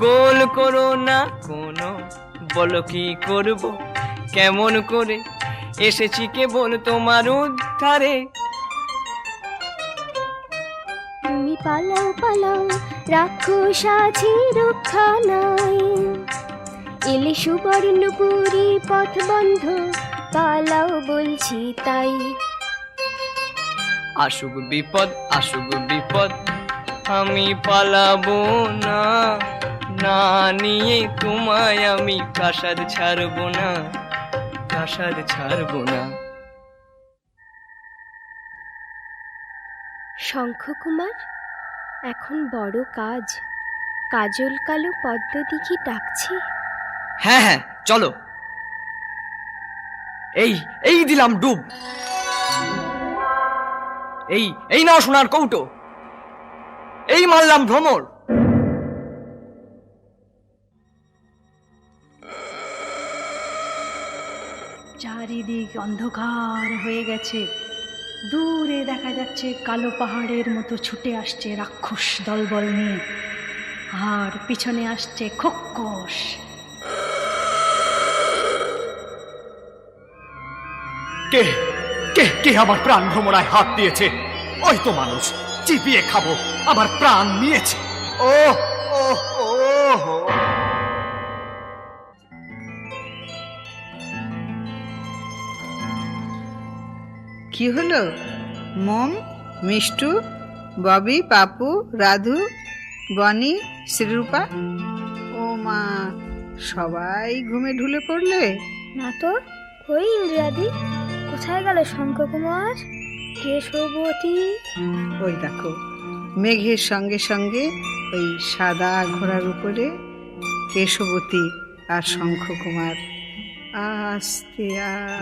গোল করো না কোনো, বলো কি করব কেমন করে? এসেছি কেবল তোমার উদ্ধারে। তুমি পালাও পালাও, রাক্ষস আছে রক্ষা নাই। এলে সুবর্ণপুরী পথ বন্ধ, পালাও বলছি তাই। আসুক বিপদ আসুক বিপদ আমি পালাবো না, না নিয়ে তোমায় আমি প্রাসাদ ছাড়বো না, প্রাসাদ ছাড়বো না। শঙ্খকুমার, এখন বড় কাজ। কাজল কালো পদ্ম দিঘি ডাকছে। হ্যাঁ হ্যাঁ চলো। এই এই দিলাম ডুব। এই এই নাও সোনার কৌটো। এই মারলাম ভ্রমর। চারিদিক অন্ধকার হয়ে গেছে, দূরে দেখা যাচ্ছে কালো পাহাড়ের মতো ছুটে আসছে রাক্ষস দলবল নিয়ে, আর পিছনে আসছে খোক্কস। কে কে কে আমার প্রাণ ভ্রমরায় হাত দিয়েছে? ওই তো মানুষ, চিপিয়ে খাবো, আমার প্রাণ নিয়েছে। ও ও ও হো। কি হলো? মম, মিষ্টু, ববি, পাপু, রাধু, বনি, শ্রীরূপা, ও মা, সবাই ঘুমে ঢুলে পড়লে? না তো, কই ইন্দ্রাদি? কোথায় গেল শঙ্খকুমার, কেশবতী? ওই দেখো, মেঘের সঙ্গে সঙ্গে ওই সাদা ঘোড়ার উপরে কেশবতী আর শঙ্খকুমার আস্তে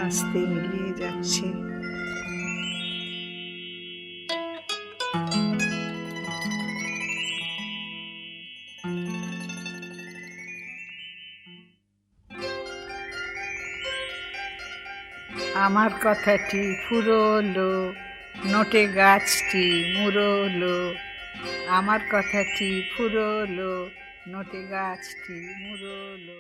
আস্তে মিলিয়ে যাচ্ছে। আমার কথাটি ফুরোলো, নোটে গাছটি মুড়োলো। আমার কথাটি ফুরোলো, নোটে গাছটি মুড়োলো।